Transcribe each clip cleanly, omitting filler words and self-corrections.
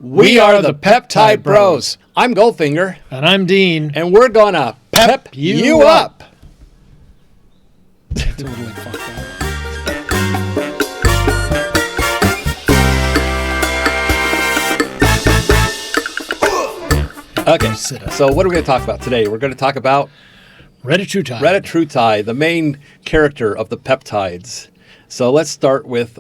We are the Peptide Bros. I'm Goldfinger. And I'm Dean. And we're going to pep you up. Totally fucked up. Okay, so what are we going to talk about today? We're going to talk about Retatrutide, the main character of the peptides. So let's start with,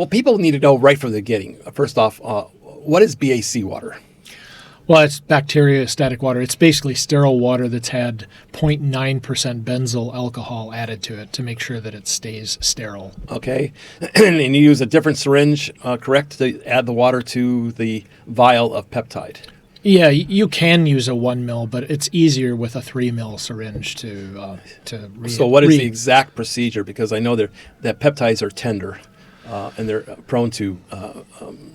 people need to know right from the beginning. First off, what is BAC water? Well, it's bacteriostatic water. It's basically sterile water that's had 0.9% benzyl alcohol added to it to make sure that it stays sterile. Okay. And you use a different syringe, correct, to add the water to the vial of peptide? Yeah, you can use a 1 ml, but it's easier with a 3 ml syringe to So what is the exact procedure? Because I know that peptides are tender. And they're prone to,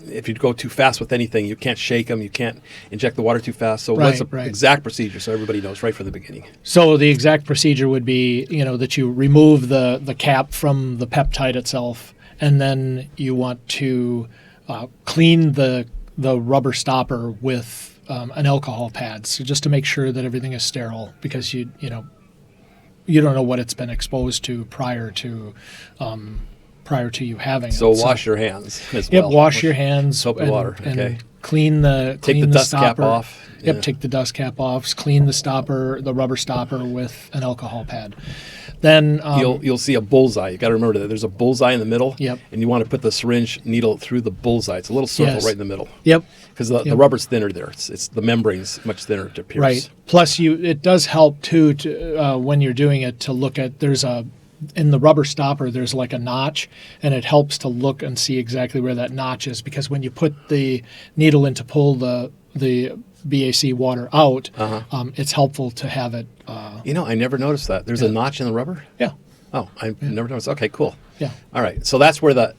if you go too fast with anything, you can't shake them, you can't inject the water too fast. So what's the exact procedure so everybody knows right from the beginning? So the exact procedure would be, that you remove the cap from the peptide itself, and then you want to clean the rubber stopper with an alcohol pad, so just to make sure that everything is sterile, because you don't know what it's been exposed to prior to you having it. So wash your hands as well. Yep, wash your hands. Soap and water, okay. And clean the dust stopper. cap off. Yep, take the dust cap off. Clean the rubber stopper with an alcohol pad. Then you'll see a bullseye. You got to remember that there's a bullseye in the middle. Yep. And you want to put the syringe needle through the bullseye. It's a little circle right in the middle. Yep. Because the rubber's thinner there. It's the membrane's much thinner to pierce. Right. Plus, it does help too to when you're doing it to look at in the rubber stopper, there's like a notch, and it helps to look and see exactly where that notch is, because when you put the needle in to pull the BAC water out, it's helpful to have it. I never noticed that. There's a notch in the rubber? Yeah. Oh, I never noticed. Okay, cool. Yeah. All right. So that's where the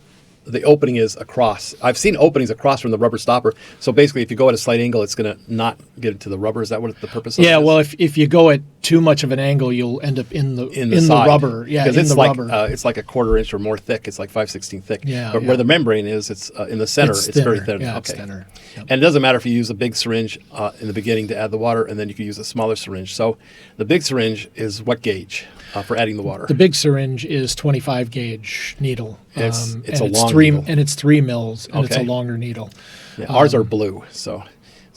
opening is across. I've seen openings across from the rubber stopper. So basically, if you go at a slight angle, it's going to not get into the rubber. Is that what the purpose of it is? Yeah, well, if you go at too much of an angle, you'll end up in the rubber. Yeah, because rubber. It's like a 1/4 inch or more thick. It's like 5/16 thick. Yeah, but where the membrane is, it's in the center. It's very thin. Yeah, okay. It's thinner. Yep. And it doesn't matter if you use a big syringe in the beginning to add the water, and then you can use a smaller syringe. So the big syringe is what gauge for adding the water? The big syringe is 25 gauge needle. It's a long needle. And it's 3 mils, and it's a longer needle. Yeah, ours are blue, so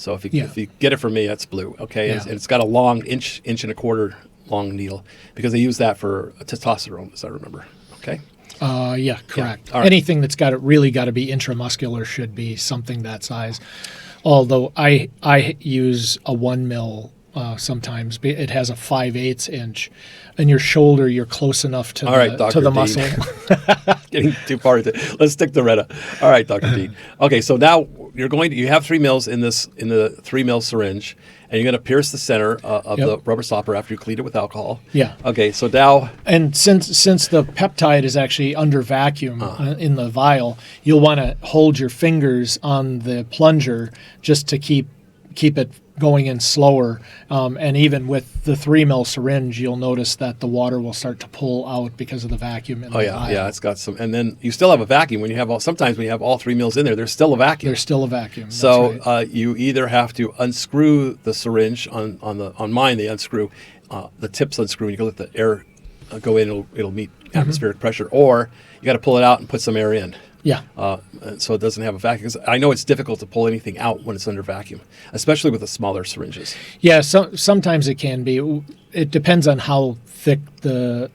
if you get it from me, that's blue. Okay, and it's got a long inch and a quarter long needle, because they use that for testosterone, as I remember. Okay. Yeah, correct. Yeah. All right. Anything that's really got to be intramuscular should be something that size. Although I use a 1 mil. Sometimes it has a 5/8 inch, and your shoulder, you're close enough to the muscle. Getting too far into it. Let's stick to Retta. All right, Dr. D. Okay, so now you have 3 mils in the 3 mil syringe, and you're going to pierce the center of the rubber stopper after you clean it with alcohol. Yeah. Okay, so now, and since the peptide is actually under vacuum in the vial, you'll want to hold your fingers on the plunger just to keep it going in slower, and even with the 3 mil syringe, you'll notice that the water will start to pull out because of the vacuum in the vial. Yeah, it's got some, and then you still have a vacuum when you have sometimes when you have all 3 mils in there, there's still a vacuum. There's still a vacuum. So that's right. You either have to unscrew the syringe on mine. They unscrew the tips unscrew, and you can let the air go in. It'll meet atmospheric pressure, or you got to pull it out and put some air in. Yeah. So it doesn't have a vacuum. 'Cause I know it's difficult to pull anything out when it's under vacuum, especially with the smaller syringes. Yeah, sometimes it can be. It depends on how thick the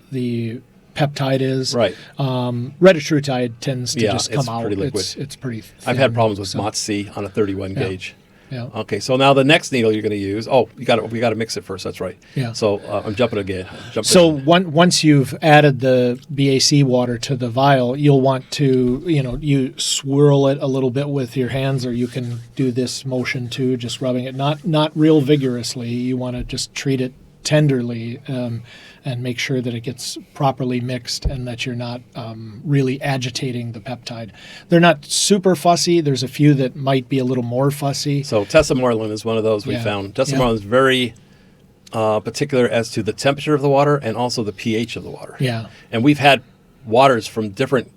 peptide is. Right. Retatrutide tends to just come out. Pretty liquid. It's pretty thin. I've had problems with MOTS-C on a 31 gauge. Yeah. Okay, so now the next needle you're going to use. Oh, we got to mix it first. That's right. Yeah. So I'm jumping again. Once you've added the BAC water to the vial, you'll want to you swirl it a little bit with your hands, or you can do this motion too, just rubbing it, not real vigorously. You want to just treat it tenderly and make sure that it gets properly mixed and that you're not really agitating the peptide. They're not super fussy. There's a few that might be a little more fussy. So tesamorelin is one of those we found. Tesamorelin is very particular as to the temperature of the water and also the pH of the water. Yeah. And we've had waters from different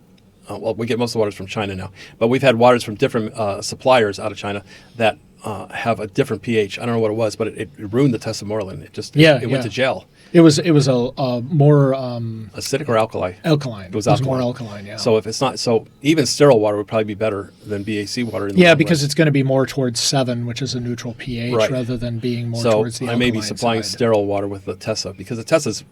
well, we get most of the waters from China now, but we've had waters from different suppliers out of China that have a different pH. I don't know what it was, but it ruined the testosterone. It went to gel. It was a more Acidic or alkali? Alkaline. It was alkaline. More alkaline. Yeah. So if it's not, so even sterile water would probably be better than BAC water. In the long because run. it's going to be more towards 7, which is a neutral pH, Right. rather than being more So towards the I alkaline may be supplying side. sterile water with the Tessa, because the Tessa is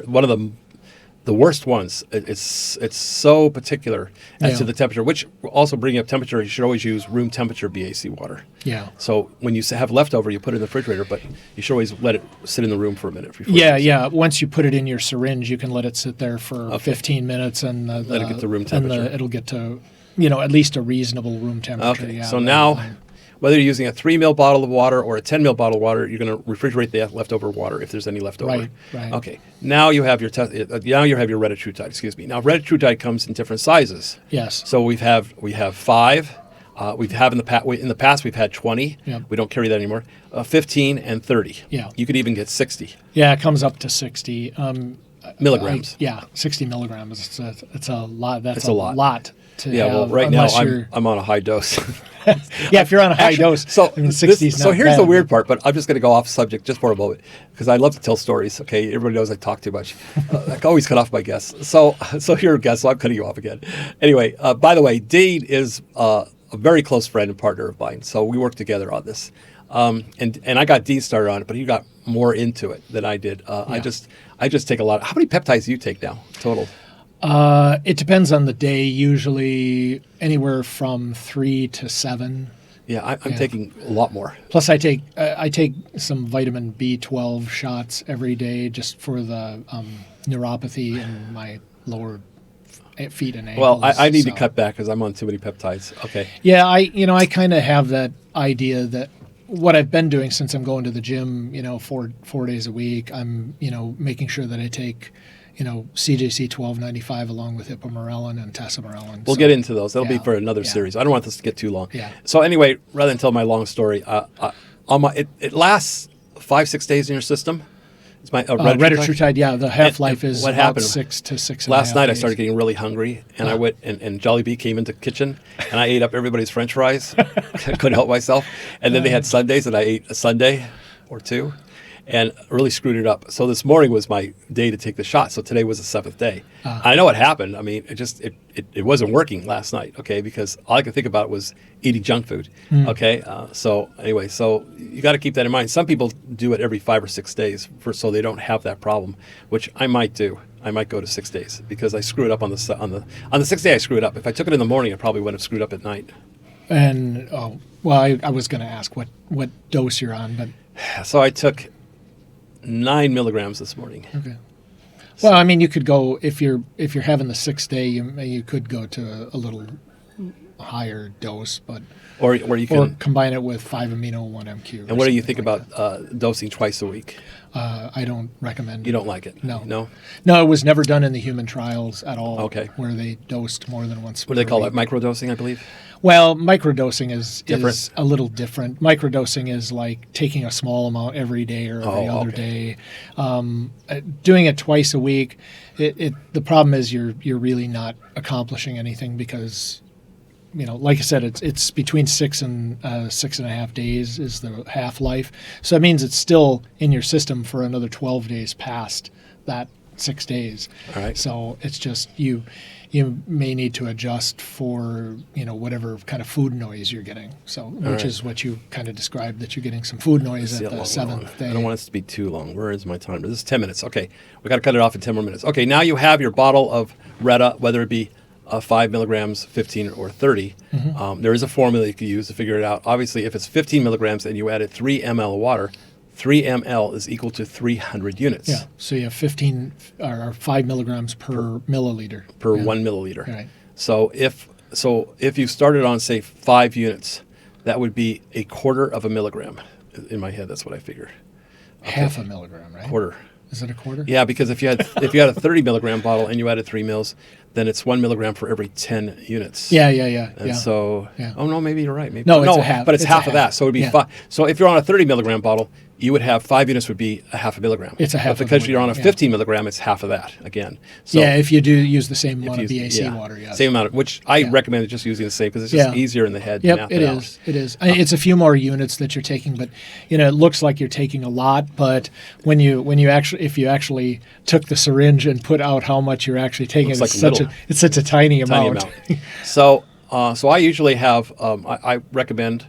one of the worst ones. It's so particular as to the temperature, which also bringing up temperature, you should always use room temperature BAC water. Yeah. So when you have leftover, you put it in the refrigerator, but you should always let it sit in the room for a minute. Before Once you put it in your syringe, you can let it sit there for 15 minutes, and let it get to room temperature. it'll get to at least a reasonable room temperature. Okay. Yeah, So now, whether you're using a 3 ml bottle of water or a 10 ml bottle of water, you're going to refrigerate the leftover water if there's any left over. Right. Okay. Now you have your Retatrutide. Excuse me. Now Retatrutide comes in different sizes. Yes. So we have 5. In the past we've had 20. Yep. We don't carry that anymore. 15 and 30. Yeah. You could even get 60 Yeah, it comes up to 60 milligrams. 60 milligrams. It's a lot. That's a lot. To Yeah. have, Well, right now unless I'm on a high dose. if you're on a high dose, So 60 is not so here's bad. the weird part, but I'm just going to go off subject just for a moment because I love to tell stories. Okay, everybody knows I talk too much. I can always cut off my guests. So you're a guest, so I'm cutting you off again. Anyway, by the way, Dean is a very close friend and partner of mine, so we work together on this. And I got Dean started on it, but he got more into it than I did. I just take a lot. How many peptides do you take now total? It depends on the day. Usually anywhere from 3 to 7. Yeah, I'm taking a lot more. Plus, I take some vitamin B12 shots every day just for the neuropathy in my lower feet and ankles. Well, I need to cut back because I'm on too many peptides. Okay. Yeah, I kind of have that idea that what I've been doing since I'm going to the gym, 4 days a week, I'm making sure that I take CJC 1295 along with ipamorelin and tesamorelin. We'll get into those. That'll be for another series. I don't want this to get too long. Yeah. So anyway, rather than tell my long story, it lasts 5-6 days in your system. It's my Retatrutide. Yeah, the half-life is what about happened 6 to 6.5 Last night days. I started getting really hungry, and I went and Jollibee came into the kitchen, and I ate up everybody's French fries. I couldn't help myself. And then they had sundaes, and I ate a sundae or two. And really screwed it up. So this morning was my day to take the shot. So today was the 7th day. I know what happened. I mean, it wasn't working last night, okay, because all I could think about was eating junk food, okay? So anyway, so you got to keep that in mind. Some people do it every 5 or 6 days so they don't have that problem, which I might do. I might go to 6 days because I screw it up on the 6th day. I screw it up. If I took it in the morning, I probably would have screwed up at night. And I was going to ask what dose you're on, but so I took 9 milligrams this morning. Okay. Well, I mean, you could go if you're having the 6th day, you could go to a little higher dose, but or you can combine it with 5-amino 1-MQ. And what do you think about dosing twice a week? I don't recommend. You don't like it? No. It was never done in the human trials at all. Okay. Where they dosed more than once. What do they call it? Microdosing, I believe. Well, microdosing is a little different. Microdosing is like taking a small amount every day or every other day. Doing it twice a week, the problem is you're really not accomplishing anything because, like I said, it's between 6 and 6.5 days is the half-life. So that means it's still in your system for another 12 days past that 6 days. All right. So it's just you may need to adjust for whatever kind of food noise you're getting. So which is what you kind of described, that you're getting some food noise at the 7th day. I don't want this to be too long. Where is my timer? This is 10 minutes. Okay, we got to cut it off in 10 more minutes. Okay, now you have your bottle of Reta, whether it be 5 milligrams, 15, or 30. There is a formula you can use to figure it out. Obviously, if it's 15 milligrams and you added 3 ml of water, 3 ml is equal to 300 units. Yeah, so you have 15 or 5 milligrams per milliliter. Per 1 milliliter. Right. So if you started on, say, 5 units, that would be a quarter of a milligram. In my head, that's what I figured. Okay. Half a milligram, right? Quarter. Is it a quarter? Yeah, because if you had a 30 milligram bottle and you added 3 mils, then it's 1 milligram for every 10 units. Yeah. And so, oh no, maybe you're right. Maybe No, it's a half. but it's half of that. So it would be 5. So if you're on a 30 milligram bottle, you would have 5 units would be a half a milligram. It's a half. But because you're on a 15 milligram, it's half of that again. So if you do use the same amount of BAC water, same amount, which I recommend just using the same because it's just easier in the head. Yep, it is. It is. It's a few more units that you're taking, but it looks like you're taking a lot. But when you actually, if you actually took the syringe and put out how much you're actually taking, it's such a tiny amount. So I usually have. I recommend.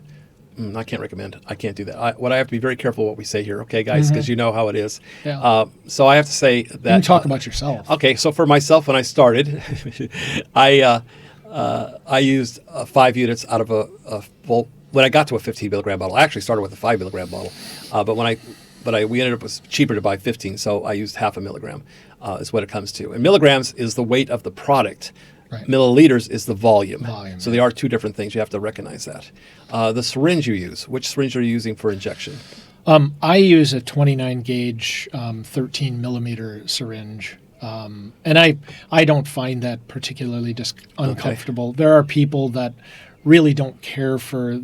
I can't recommend. I can't do that. I have to be very careful what we say here, okay, guys, because you know how it is. Yeah. So I have to say that. You can talk about yourself. Okay, so for myself, when I started, I used 5 units out of well, when I got to a 15 milligram bottle, I actually started with a 5 milligram bottle, we ended up, it was cheaper to buy 15, so I used half a milligram is what it comes to. And milligrams is the weight of the product. Right. Milliliters is the volume. So they are two different things. You have to recognize that. The syringe you use, which syringe are you using for injection? I use a 29 gauge 13 millimeter syringe. And I don't find that particularly uncomfortable. Okay. There are people that really don't care for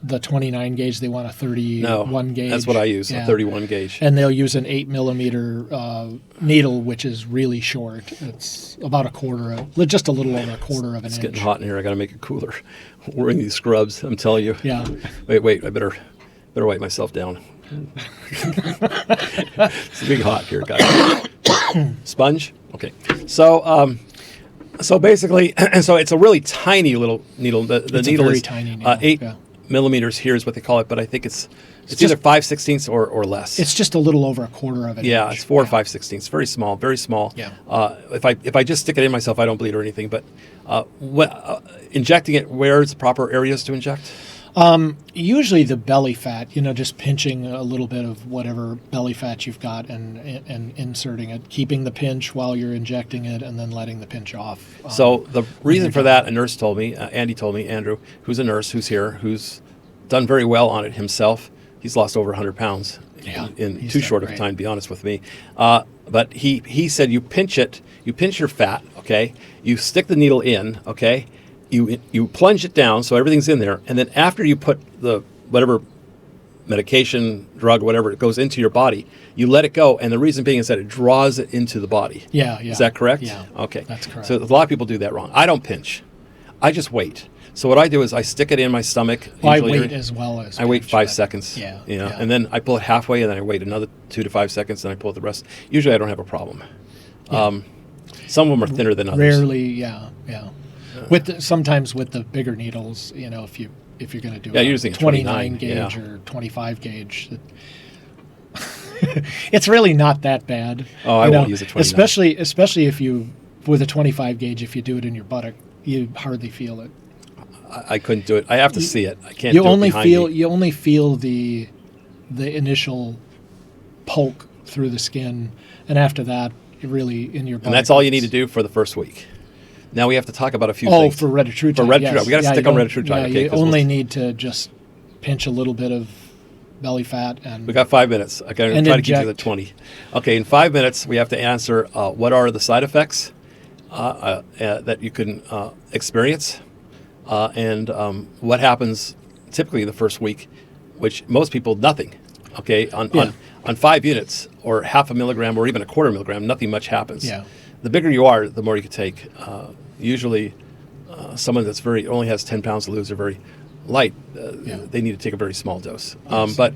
the 29 gauge. They want a 31 gauge. That's what I use, a 31 gauge. And they'll use an 8 millimeter needle, which is really short. It's about just a little over a quarter of an inch. It's getting hot in here. I got to make it cooler. Wearing these scrubs, I'm telling you. Yeah. Wait. I better wipe myself down. It's getting hot here, guys. Sponge? Okay. So basically, so it's a really tiny little needle. The needle very is tiny needle. 8 millimeters here is what they call it, but I think it's either 5/16 or less. It's just a little over a quarter of an inch. Yeah, it's 4 or 5/16. Very small, very small. Yeah. If I just stick it in myself, I don't bleed or anything. But injecting it, where's the proper areas to inject? Usually the belly fat, just pinching a little bit of whatever belly fat you've got and inserting it, keeping the pinch while you're injecting it, and then letting the pinch off. So the reason for that, a nurse told me, Andrew, who's a nurse, who's here, who's done very well on it himself. He's lost over 100 pounds in too short of a time, to be honest with me. But he said you pinch your fat, okay? You stick the needle in, okay? You plunge it down so everything's in there, and then after you put the whatever medication, drug, whatever it goes into your body, you let it go, and the reason being is that it draws it into the body. Yeah. Is that correct? Yeah. Okay. That's correct. So a lot of people do that wrong. I don't pinch. I just wait. So what I do is I stick it in my stomach. I wait as well as I wait 5 seconds. Yeah. And then I pull it halfway, and then I wait another 2 to 5 seconds, and I pull it the rest. Usually I don't have a problem. Yeah. Some of them are thinner than others. Rarely, yeah. Sometimes with the bigger needles, if you're going to do you're using 29 gauge or 25 gauge, it's really not that bad. Oh, I won't use a 29. Especially if with a 25 gauge, if you do it in your buttock, you hardly feel it. I couldn't do it. I have to see it. I can't. You only feel the initial poke through the skin, and after that, you're really in your buttock. And that's all you need to do for the first week. Now we have to talk about a few things. For Retatrutide. For Retatrutide. Yes. We got to stick on Retatrutide. Yeah, okay, you only need to just pinch a little bit of belly fat. And we got 5 minutes. Okay, I'm going to try to keep you to 20. Okay, in 5 minutes, we have to answer what are the side effects that you can experience and what happens typically the first week, which most people, nothing. Okay, on 5 units or half a milligram or even a quarter milligram, nothing much happens. Yeah. The bigger you are, the more you can take. Usually, someone that's only has 10 pounds to lose are very light. They need to take a very small dose. Yes. But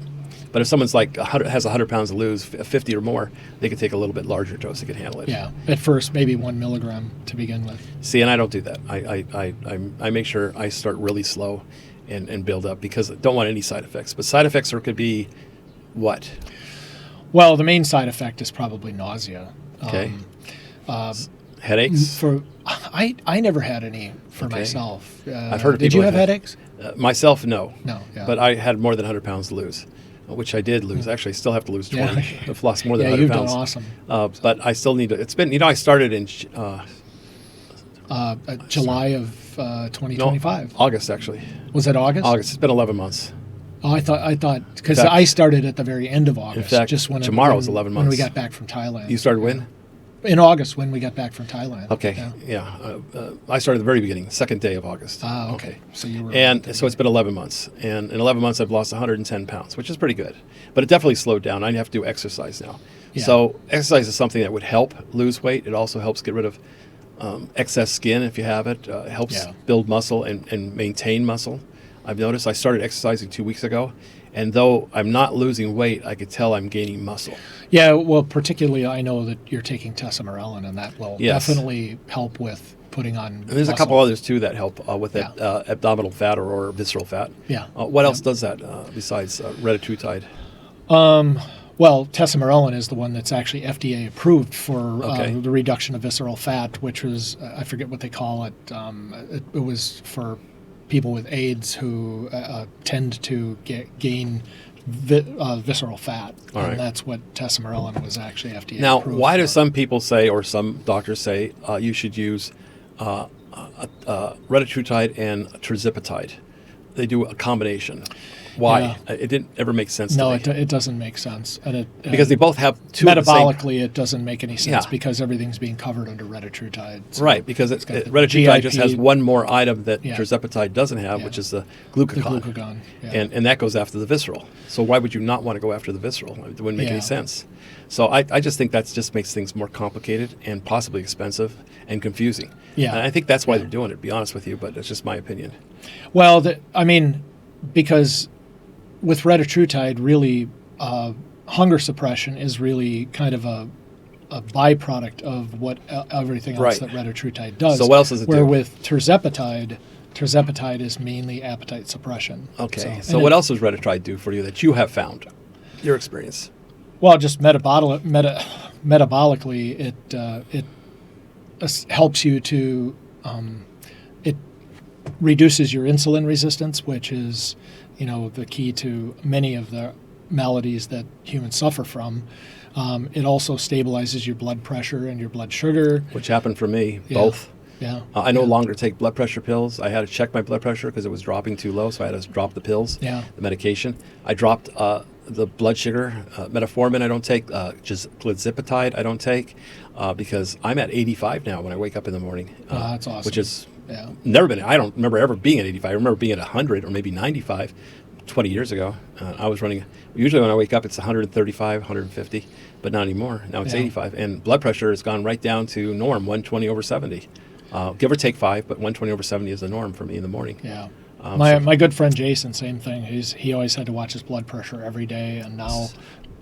if someone's has 100 pounds to lose, 50 or more, they can take a little bit larger dose. They can handle it. Yeah. At first, maybe 1 milligram to begin with. See, and I don't do that. I make sure I start really slow and build up because I don't want any side effects. But side effects could be what? Well, the main side effect is probably nausea. Okay. Headaches? I never had any for myself. I've heard of did you have headaches? Myself, no. No. Yeah. But I had more than 100 pounds to lose, which I did lose. Actually, I still have to lose 20. Yeah. I've lost more than 100 pounds. You've done awesome. But I still need to. It's been, I started in July of 2025. No, August, actually. Was it August? August. It's been 11 months. Oh, I thought because I started at the very end of August. In fact, just when tomorrow is 11 months. When we got back from Thailand. You started when? in August when we got back from Thailand. Okay, yeah. I started at the very beginning, second day of August. Ah, okay. So you were. And so it's been 11 months. And in 11 months, I've lost 110 pounds, which is pretty good. But it definitely slowed down. I have to do exercise now. Yeah. So exercise is something that would help lose weight. It also helps get rid of excess skin if you have it. It helps build muscle and maintain muscle. I've noticed I started exercising 2 weeks ago. And though I'm not losing weight, I could tell I'm gaining muscle. Yeah, well, particularly I know that you're taking tesamorelin, and that will definitely help with putting on And there's muscle. a couple others, too, that help with that abdominal fat or visceral fat. Yeah. What else does that besides Retatrutide? Well, tesamorelin is the one that's actually FDA approved for the reduction of visceral fat, which was, I forget what they call it. It was for people with AIDS who tend to gain visceral fat. All right. And that's what tesamorelin was actually FDA Now, approved why do for. some people say, or some doctors say, you should use Retatrutide and Tirzepatide? They do a combination. Why? Yeah. It didn't ever make sense No, to me. it doesn't make sense. And because they both have two of the same- metabolically, it doesn't make any sense Yeah. because everything's being covered under Retatrutide. So Right, because got the Retatrutide just GIP. has one more item that Yeah. Tirzepatide doesn't have, Yeah. which is the the glucagon. glucagon. Yeah. And that goes after the visceral. So why would you not want to go after the visceral? It wouldn't make Yeah. any sense. So I just think that just makes things more complicated and possibly expensive and confusing. Yeah. And I think that's why they're doing it, to be honest with you, but it's just my opinion. Well, because with Retatrutide, really, hunger suppression is really kind of a byproduct of what everything else Right. that Retatrutide does. So what else does it Where do? with Tirzepatide is mainly appetite suppression. Okay. So and what else does Retatrutide do for you that you have found? Your experience. Well, just metabolically, it helps you to it reduces your insulin resistance, which is the key to many of the maladies that humans suffer from. It also stabilizes your blood pressure and your blood sugar. Which happened for me, Yeah. both. Yeah. I no longer take blood pressure pills. I had to check my blood pressure because it was dropping too low, so I had to drop the pills, Yeah. the medication. I dropped the blood sugar, metformin I don't take, just glizipatide I don't take, because I'm at 85 now when I wake up in the morning. That's awesome. Which is Yeah. never been, I don't remember ever being at 85. I remember being at 100 or maybe 95 20 years ago. I was running, usually when I wake up it's 135, 150, but not anymore. Now it's Yeah. 85. And blood pressure has gone right down to norm, 120/70. Give or take 5, but 120/70 is the norm for me in the morning. Yeah. So- My good friend Jason, same thing. He always had to watch his blood pressure every day, and now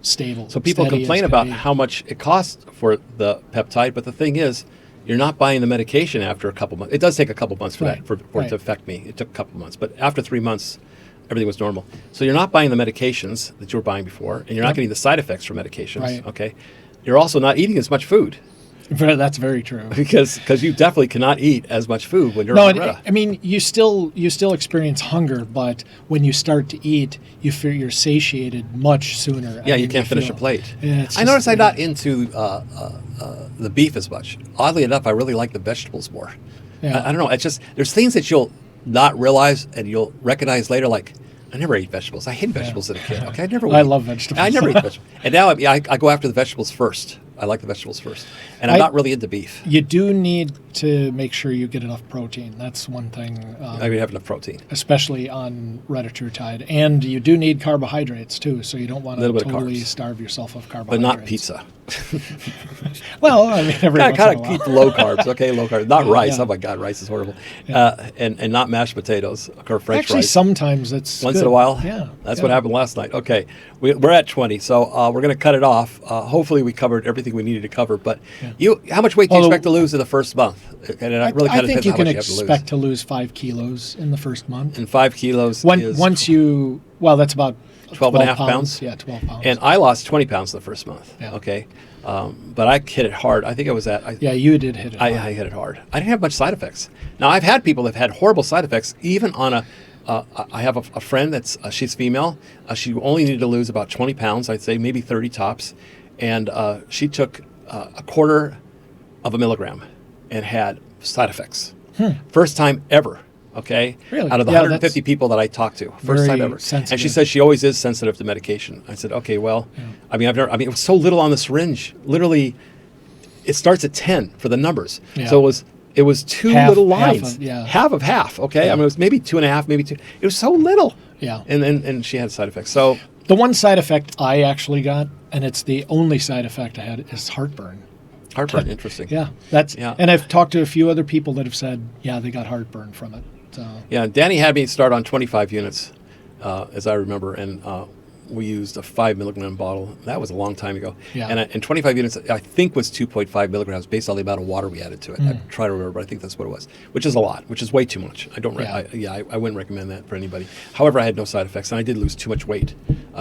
stable. So people steady complain as about can be. how much it costs for the peptide, but the thing is, you're not buying the medication after a couple months. It does take a couple months for Right, that for it right. to affect me. It took a couple months, but after 3 months, everything was normal. So you're not buying the medications that you were buying before, and you're not Yep. getting the side effects from medications. Right. Okay, you're also not eating as much food That's very true. because you definitely cannot eat as much food when you're No, on Reta. I mean you still experience hunger, but when you start to eat, you feel you're satiated much sooner. Yeah, I you mean, can't finish a feel- plate. Yeah, it's I just- noticed I'm not into the beef as much. Oddly enough, I really like the vegetables more. Yeah. I don't know. It's just there's things that you'll not realize and you'll recognize later. Like I never ate vegetables. I hated vegetables as a kid. Okay, I never. I love vegetables. I never ate vegetables, and now I go after the vegetables first. I like the vegetables first, and I'm not really into beef. You do need to make sure you get enough protein. That's one thing. I mean, have enough protein. Especially on Retatrutide, and you do need carbohydrates too. So you don't want to Little bit of totally carbs. starve yourself of But carbohydrates. not pizza. Well, I mean, every once in a Kind of while. keep low carbs, okay? Low carbs, not rice. Yeah. Oh my God, rice is horrible. And not mashed potatoes or French Actually, rice. sometimes it's Once good. in a while? Yeah, That's what happened last night. Okay. We're at 20, so we're going to cut it off. Hopefully we covered everything we needed to cover. But how much weight do you Although- expect to lose in the first month? And it really I kind of think depends you on how can much you have to lose. expect to lose 5 kilos in the first month. And 5 kilos is Once you, well, that's about 12 and a half pounds? Yeah, 12 pounds. And I lost 20 pounds the first month. Yeah. Okay. But I hit it hard. I think I was at... yeah, you did hit it. I hard. hit it hard. I didn't have much side effects. Now, I've had people that have had horrible side effects, even on a... I have a friend that's... she's female. She only needed to lose about 20 pounds, I'd say, maybe 30 tops. And she took a quarter of a milligram and had side effects. First time ever. Okay, Really? out of the Yeah, 150 people that I talked to, first time very ever. And she sensitive. says she always is sensitive to medication. I said, okay, well, I mean, it was so little on the syringe. Literally, it starts at 10 for the numbers. Yeah. So it was two Half- little half lines, of- yeah. half of half. Okay, Yeah. I mean it was maybe 2.5, maybe 2. It was so little. Yeah. And she had side effects. So The one side effect I actually got, and it's the only side effect I had, is heartburn. heartburn, interesting. Yeah, Yeah. And I've talked to a few other people that have said, yeah, they got heartburn from it. So Yeah, Danny had me start on 25 units, as I remember, and we used a 5 milligram bottle. That was a long time ago. Yeah. And 25 units, I think, was 2.5 milligrams based on the amount of water we added to it. I try to remember, but I think that's what it was, which is a lot, which is way too much. I don't. I wouldn't recommend that for anybody. However, I had no side effects, and I did lose too much weight.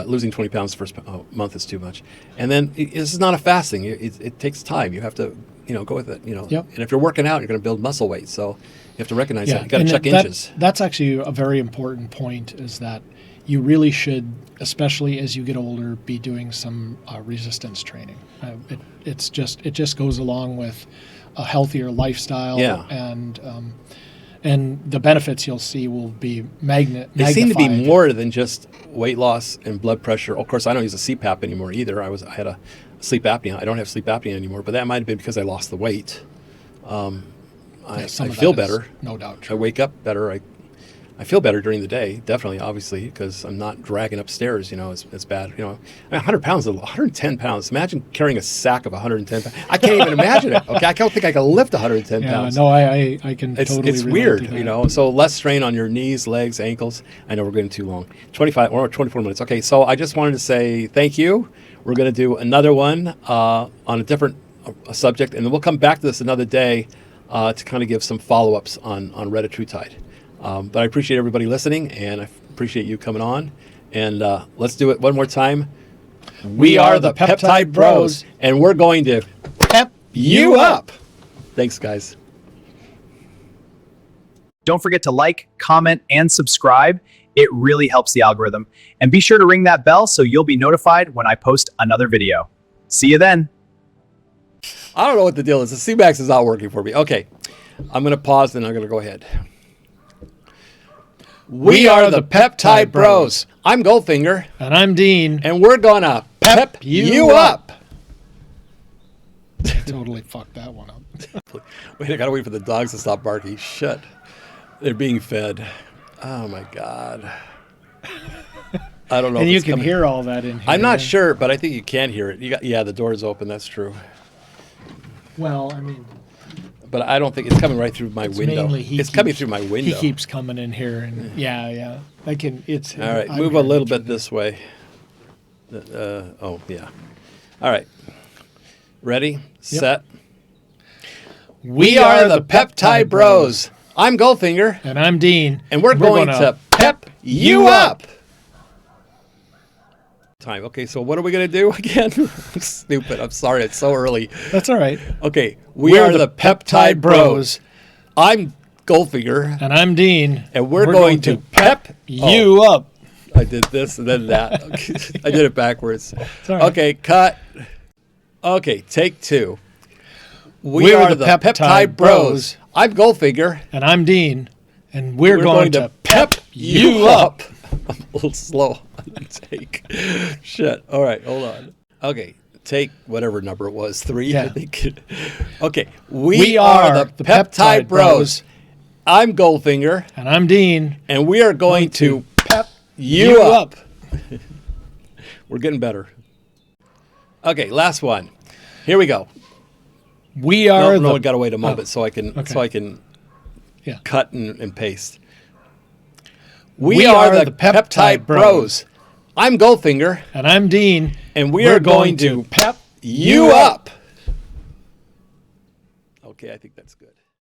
Losing 20 pounds the first month is too much. And then this is not a fast thing. It takes time. You have to, go with it. Yep. And if you're working out, you're going to build muscle weight. So you have to recognize that. You got to and check inches. That's actually a very important point, is that you really should, especially as you get older, be doing some resistance training. It just goes along with a healthier lifestyle. Yeah. And the benefits you'll see will be magnified. They seem to be more than just weight loss and blood pressure. Of course, I don't use a CPAP anymore either. I had a sleep apnea. I don't have sleep apnea anymore, but that might have been because I lost the weight. I feel better. No doubt. I wake up better. I feel better during the day, definitely, obviously, because I'm not dragging upstairs, as bad. 100 pounds, 110 pounds. Imagine carrying a sack of 110 pounds. I can't even imagine it. Okay, I don't think I can lift 110 pounds. No, I can It's totally relate weird, to that. So less strain on your knees, legs, ankles. I know we're getting too long. 25 or 24 minutes. Okay, so I just wanted to say thank you. We're going to do another one on a different subject, and then we'll come back to this another day to kind of give some follow-ups on Retatrutide. But I appreciate everybody listening, and I appreciate you coming on. And let's do it one more time. We are the Peptide Bros, and we're going to pep you up. Thanks, guys. Don't forget to like, comment, and subscribe. It really helps the algorithm. And be sure to ring that bell so you'll be notified when I post another video. See you then. I don't know what the deal is. The C-Max is not working for me. Okay, I'm going to pause, and I'm going to go ahead. We are the Peptide Bros. I'm Goldfinger. And I'm Dean. And we're going to pep you up. Totally fucked that one up. Wait, I got to wait for the dogs to stop barking. Shit. They're being fed. Oh, my God. I don't know. And if you it's can coming. hear all that in here. I'm not sure, but I think you can hear it. The door's open. That's true. Well, I mean, But I don't think it's coming right through my window. It's coming through my window. He keeps coming in here, and yeah. I can. It's All right, I'm move a hearing little it bit through this way. Oh, yeah. All right. Ready, set. We are the Peptide Bros. I'm Goldfinger. And I'm Dean. And we're going to pep you up. Time. Okay, so what are we going to do again? I'm stupid. I'm sorry. It's so early. That's all right. Okay, we are the Peptide Bros. I'm Goldfinger. And I'm Dean. And we're going to pep you up. I did this and then that. Okay. I did it backwards. All right. Okay, cut. Okay, take 2. We are the Peptide Bros. I'm Goldfinger. And I'm Dean. And we're going to pep you up. I'm a little slow on the take. Shit. All right, hold on. Okay, take whatever number it was, 3, Yeah. I think. Okay, we are the Peptide Bros. I'm Goldfinger. And I'm Dean. And we are going to pep you up. We're getting better. Okay, last one. Here we go. We are No, I got to wait a moment so I can Yeah. cut and paste. We are the Peptide Bros. I'm Goldfinger. And I'm Dean. And we are going to pep you up. Okay, I think that's good.